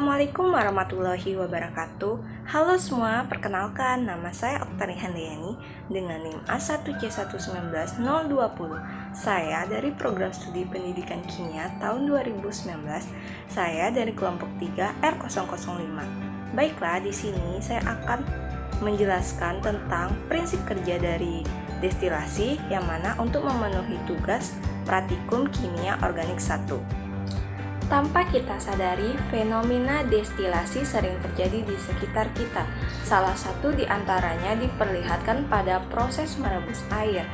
Assalamualaikum warahmatullahi wabarakatuh. Halo semua, perkenalkan nama saya Oktari Handayani dengan NIM A1C119-020. Saya dari program studi pendidikan kimia tahun 2019. Saya dari kelompok 3 R005. Baiklah, di sini saya akan menjelaskan tentang prinsip kerja dari destilasi yang mana untuk memenuhi tugas praktikum kimia organik 1. Tanpa kita sadari, fenomena destilasi sering terjadi di sekitar kita. Salah satu di antaranya diperlihatkan pada proses merebus air.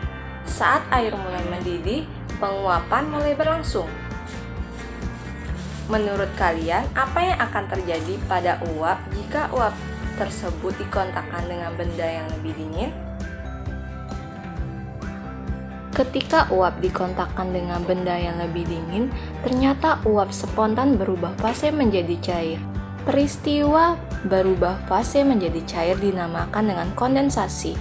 Saat air mulai mendidih, penguapan mulai berlangsung. Menurut kalian, apa yang akan terjadi pada uap jika uap tersebut dikontakkan dengan benda yang lebih dingin? Ketika uap dikontakkan dengan benda yang lebih dingin, ternyata uap spontan berubah fase menjadi cair. Peristiwa berubah fase menjadi cair dinamakan dengan kondensasi.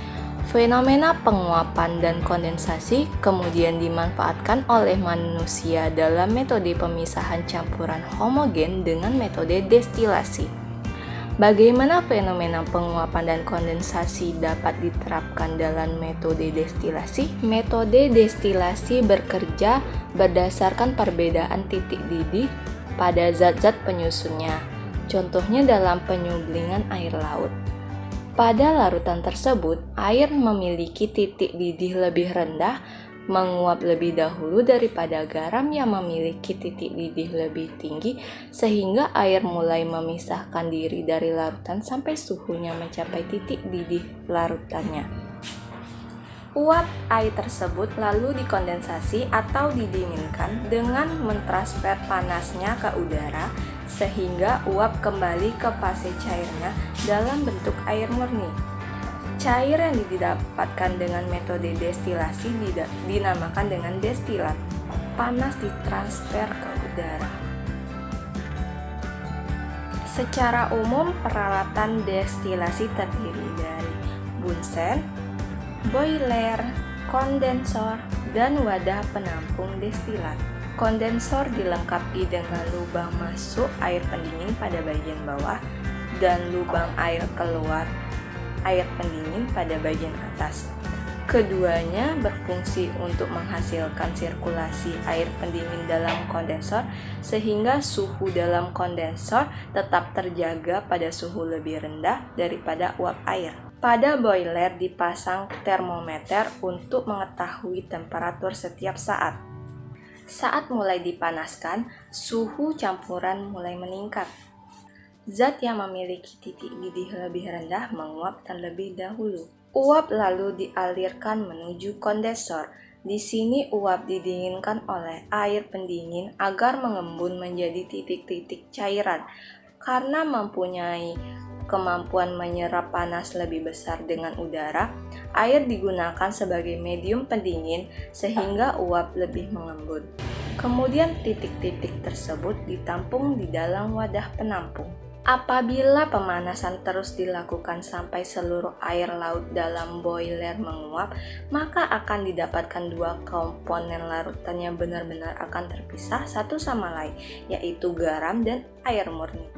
Fenomena penguapan dan kondensasi kemudian dimanfaatkan oleh manusia dalam metode pemisahan campuran homogen dengan metode destilasi. Bagaimana fenomena penguapan dan kondensasi dapat diterapkan dalam metode destilasi? Metode destilasi bekerja berdasarkan perbedaan titik didih pada zat-zat penyusunnya. Contohnya dalam penyublingan air laut. Pada larutan tersebut, air memiliki titik didih lebih rendah, menguap lebih dahulu daripada garam yang memiliki titik didih lebih tinggi, sehingga air mulai memisahkan diri dari larutan sampai suhunya mencapai titik didih larutannya. Uap air tersebut lalu dikondensasi atau didinginkan dengan mentransfer panasnya ke udara, sehingga uap kembali ke fase cairnya dalam bentuk air murni. Cair yang didapatkan dengan metode destilasi dinamakan dengan destilat. Panas ditransfer ke udara. Secara umum, peralatan destilasi terdiri dari bunsen, boiler, kondensor, dan wadah penampung destilat. Kondensor dilengkapi dengan lubang masuk air pendingin pada bagian bawah dan lubang air keluar air pendingin pada bagian atas. Keduanya berfungsi untuk menghasilkan sirkulasi air pendingin dalam kondensor sehingga suhu dalam kondensor tetap terjaga pada suhu lebih rendah daripada uap air. Pada boiler dipasang termometer untuk mengetahui temperatur setiap saat. Saat mulai dipanaskan, suhu campuran mulai meningkat. Zat yang memiliki titik didih lebih rendah menguap terlebih dahulu. Uap lalu dialirkan menuju kondensor. Di sini uap didinginkan oleh air pendingin agar mengembun menjadi titik-titik cairan. Karena mempunyai kemampuan menyerap panas lebih besar dengan udara, air digunakan sebagai medium pendingin sehingga uap lebih mengembun. Kemudian titik-titik tersebut ditampung di dalam wadah penampung. Apabila pemanasan terus dilakukan sampai seluruh air laut dalam boiler menguap, maka akan didapatkan dua komponen larutan yang benar-benar akan terpisah satu sama lain, yaitu garam dan air murni.